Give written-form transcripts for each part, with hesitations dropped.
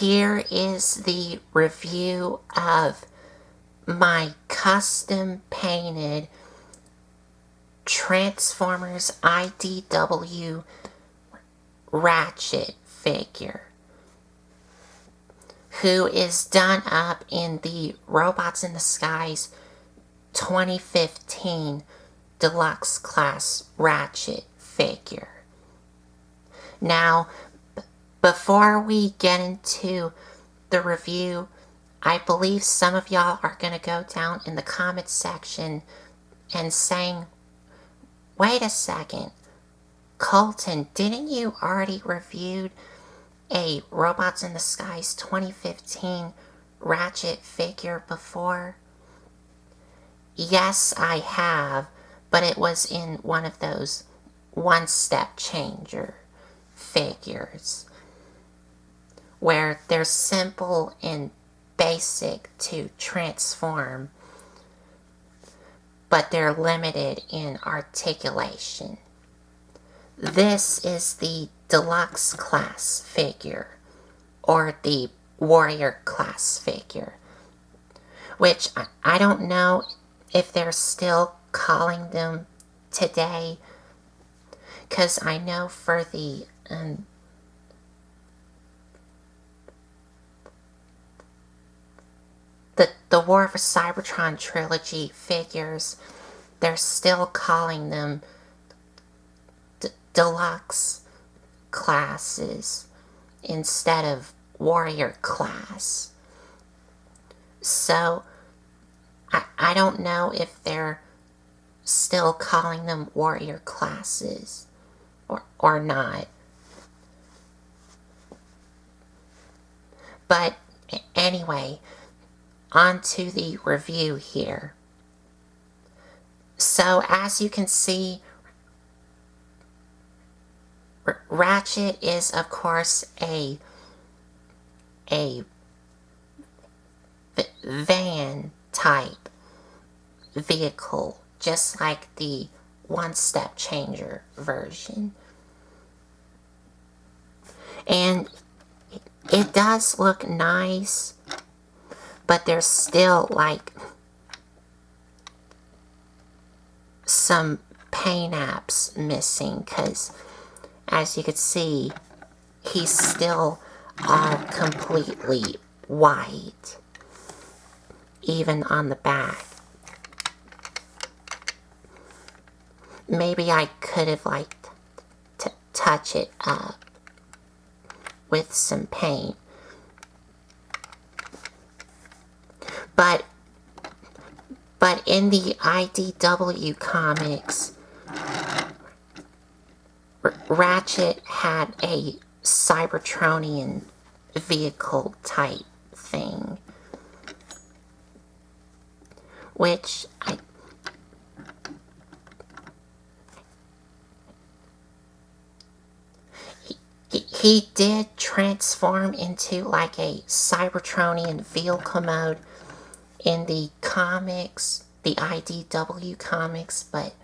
Here is the review of my custom painted Transformers IDW Ratchet figure, who is done up in the Robots in Disguise 2015 Deluxe Class Ratchet figure. Now, before we get into the review, I believe some of y'all are going to go down in the comments section and saying, wait a second, Colton, didn't you already reviewed a Robots in Disguise 2015 Ratchet figure before? Yes, I have, but it was in one of those one-step changer figures where they're simple and basic to transform, but they're limited in articulation. This is the Deluxe Class figure, or the Warrior Class figure, which I don't know if they're still calling them today, because I know for the War of Cybertron trilogy figures, they're still calling them deluxe classes instead of warrior class. So I don't know if they're still calling them warrior classes or not. But anyway, on to the review here. So as you can see, Ratchet is of course a van type vehicle, just like the one-step changer version. And it does look nice, but there's still like some paint apps missing, because as you can see, he's still all completely white, even on the back. Maybe I could have liked to touch it up with some paint. But in the IDW comics, Ratchet had a Cybertronian vehicle type thing, which he did transform into like a Cybertronian vehicle mode in the comics, the IDW comics, but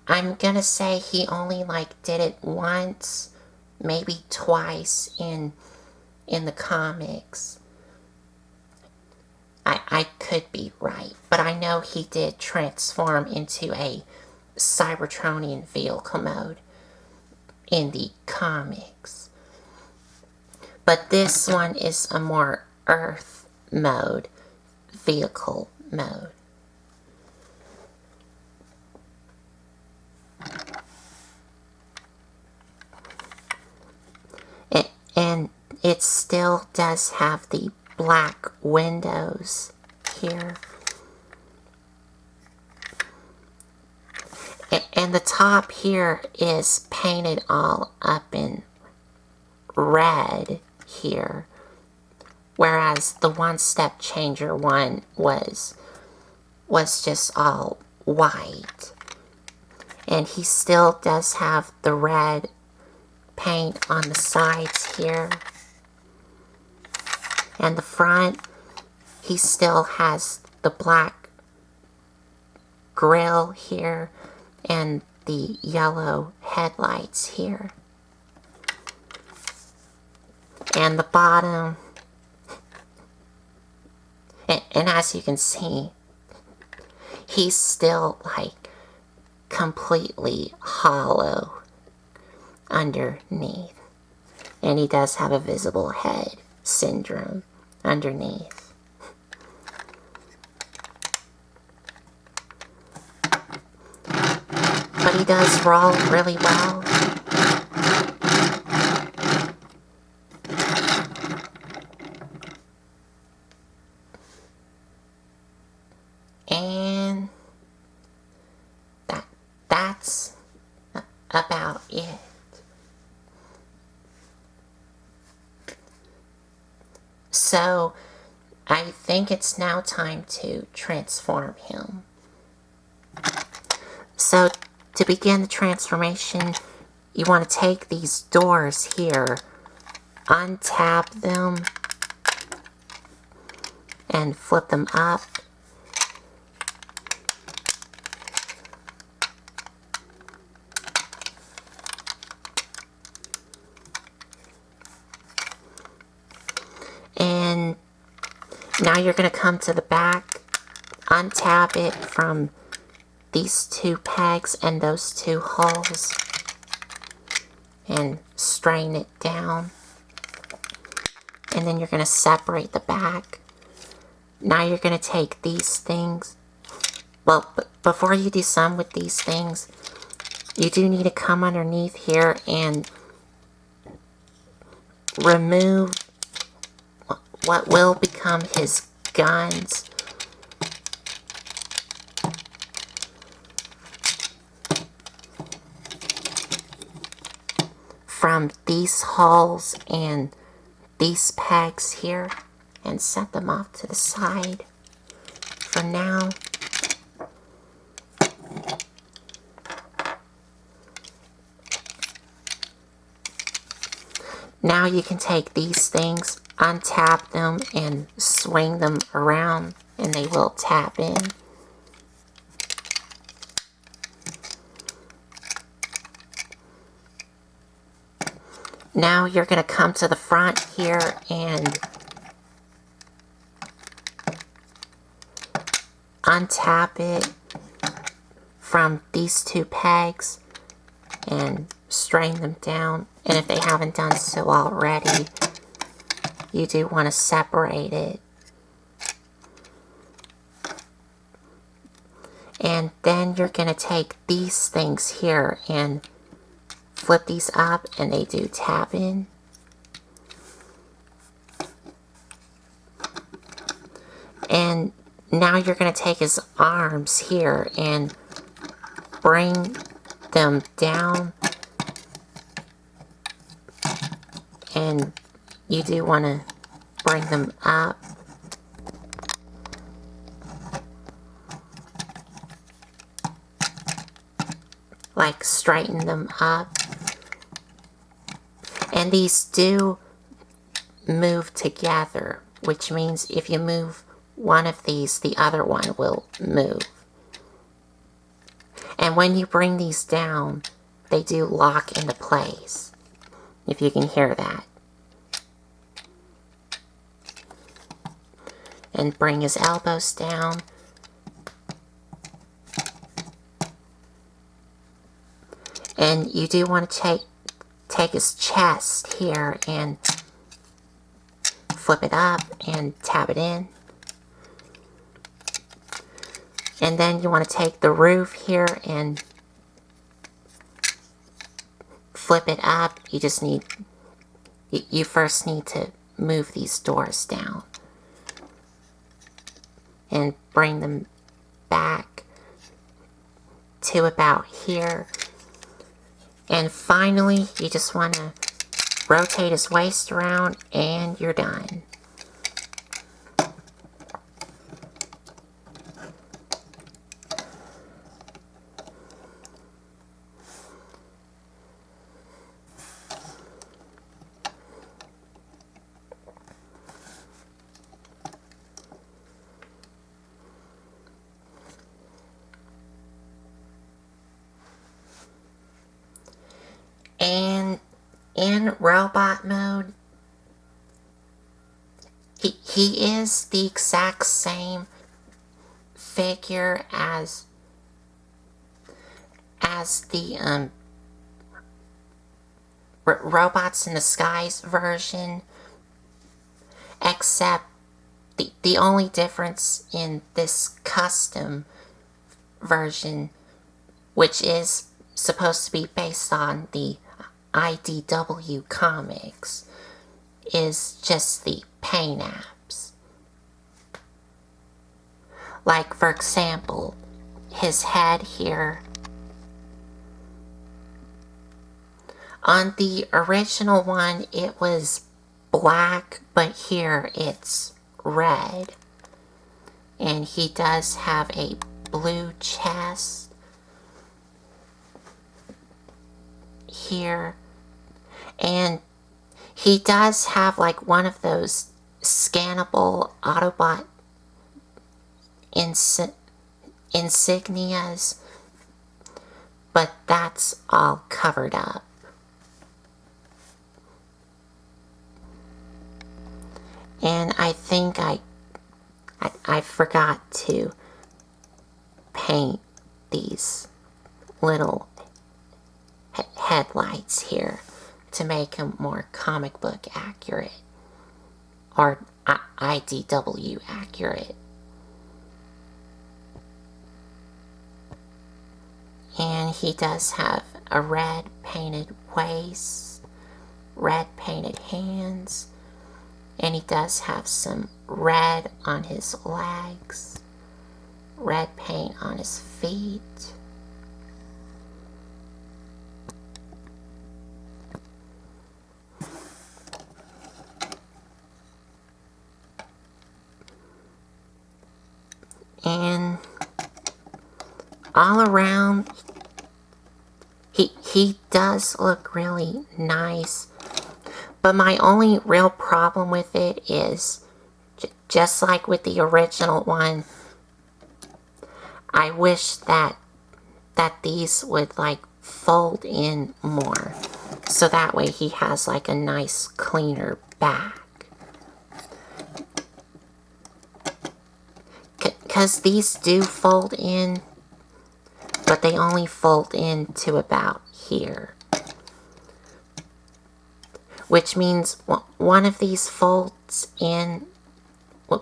I'm gonna say he only like did it once, maybe twice in the comics. I could be right, but I know he did transform into a Cybertronian vehicle mode in the comics. But this one is a more Earth mode, vehicle mode. And it still does have the black windows here. And the top here is painted all up in red here, whereas the one-step changer one was just all white. And he still does have the red paint on the sides here. And the front, he still has the black grille here and the yellow headlights here. and the bottom. And as you can see, he's still like completely hollow underneath. And he does have a visible head syndrome underneath. But he does roll really well. And that's about it. So I think it's now time to transform him. So to begin the transformation, you want to take these doors here, untap them, and flip them up. And now you're going to come to the back, untap it from these two pegs and those two holes, and strain it down. And then you're going to separate the back. Now you're going to take these things. Well, before you do some with these things, you do need to come underneath here and remove what will become his guns. From these holes and these pegs here, and set them off to the side for now. Now you can take these things, untap them, and swing them around, and they will tap in. Now you're going to come to the front here and untap it from these two pegs and strain them down. And if they haven't done so already, you do want to separate it. And then you're going to take these things here and flip these up, and they do tap in. And now you're going to take his arms here and bring them down. And you do want to bring them up. Like straighten them up. And these do move together, which means if you move one of these, the other one will move. And when you bring these down, they do lock into place, if you can hear that. And bring his elbows down. And you do want to take his chest here and flip it up and tap it in. And then you want to take the roof here and flip it up. You first need to move these doors down and bring them back to about here. And finally, you just want to rotate his waist around, and you're done. And in robot mode, he is the exact same figure as the Robots in Disguise version, except the only difference in this custom version, which is supposed to be based on the IDW comics, is just the paint apps. Like, for example, his head here. On the original one, it was black, but here it's red. And he does have a blue chest here. And he does have like one of those scannable Autobot insignias, but that's all covered up. And I think I forgot to paint these little headlights here to make them more comic book accurate, or IDW accurate. And he does have a red painted waist, red painted hands, and he does have some red on his legs, red paint on his feet. And all around, he does look really nice. But my only real problem with it is, just like with the original one, I wish that these would like fold in more, so that way he has like a nice cleaner back. Because these do fold in, but they only fold in to about here. Which means one of these folds in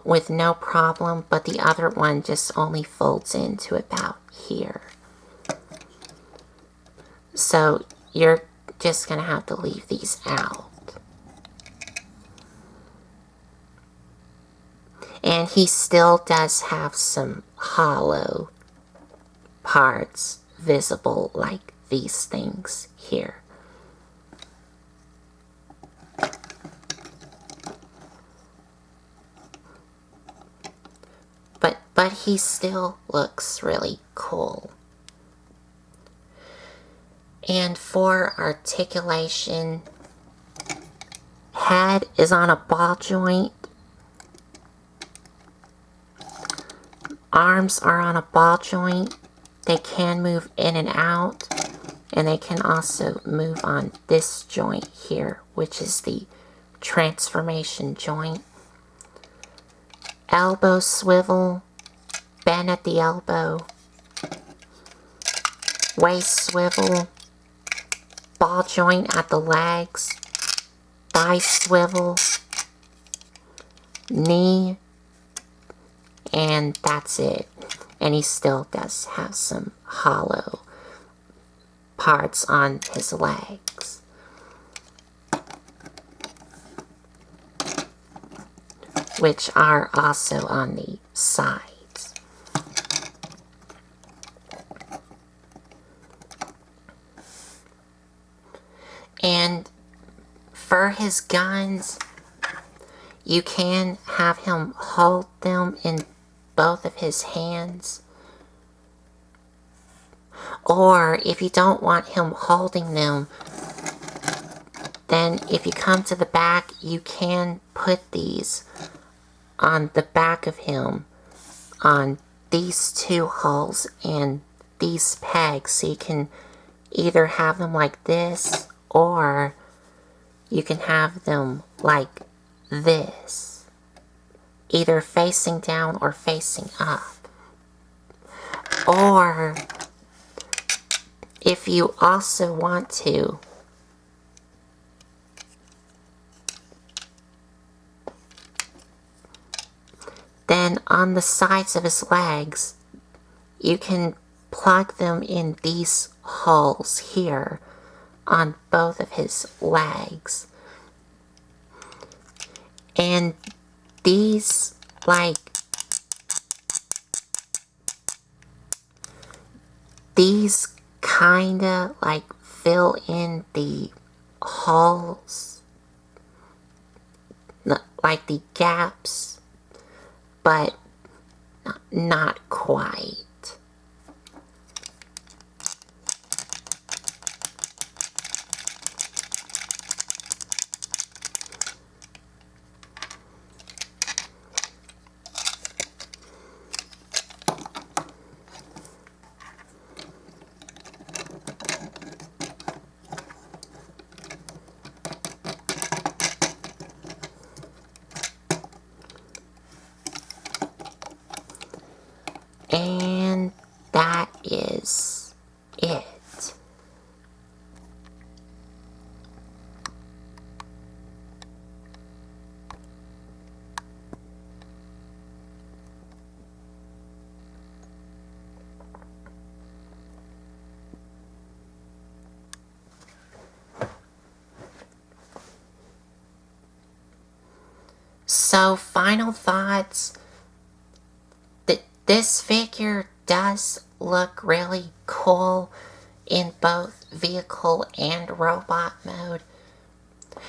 with no problem, but the other one just only folds into about here. So you're just going to have to leave these out. And he still does have some hollow parts visible, like these things here. But he still looks really cool. And for articulation, head is on a ball joint. Arms are on a ball joint. They can move in and out. And they can also move on this joint here, which is the transformation joint. Elbow swivel, bend at the elbow, waist swivel, ball joint at the legs, thigh swivel, knee, and that's it. And he still does have some hollow parts on his legs. Which are also on the sides. And for his guns, you can have him hold them in both of his hands. Or if you don't want him holding them, then if you come to the back, you can put these on the back of him, on these two holes and these pegs, so you can either have them like this, or you can have them like this. either facing down or facing up. Or if you also want to, then on the sides of his legs, you can plug them in these holes here on both of his legs. And these, these kinda fill in the holes, like the gaps, but not quite. And that is it. So, final thoughts. This figure does look really cool in both vehicle and robot mode.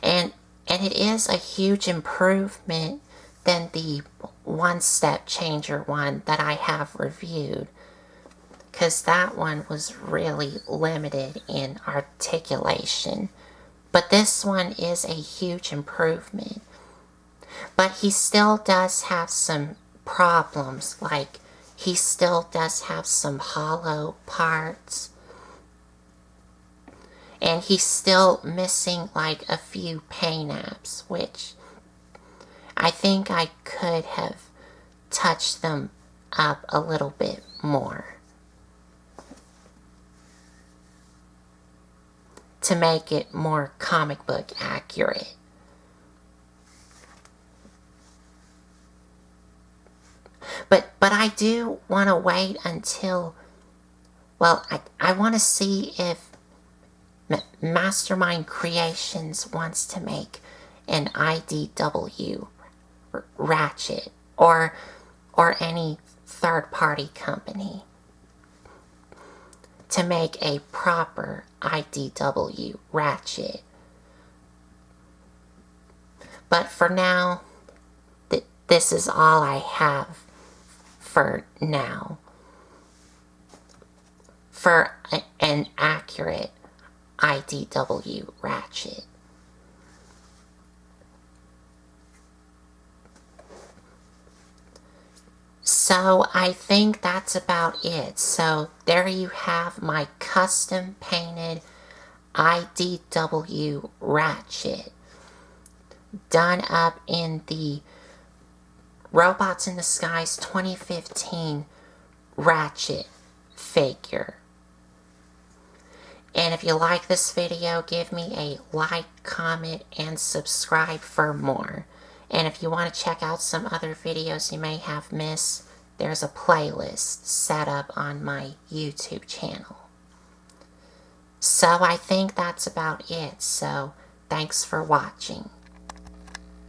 And it is a huge improvement than the one step changer one that I have reviewed, because that one was really limited in articulation. But this one is a huge improvement. But he still does have some problems, like he still does have some hollow parts. And he's still missing a few paint apps, which I think I could have touched them up a little bit more to make it more comic book accurate. But I do want to wait until, well, I want to see if Mastermind Creations wants to make an IDW Ratchet, or any third-party company to make a proper IDW Ratchet. But for now, this is all I have for now for an accurate IDW Ratchet. So I think that's about it. So there you have my custom painted IDW Ratchet, done up in the Robots in Disguise 2015 Ratchet figure. And if you like this video, give me a like, comment, and subscribe for more. And if you want to check out some other videos you may have missed, there's a playlist set up on my YouTube channel. So I think that's about it. So thanks for watching.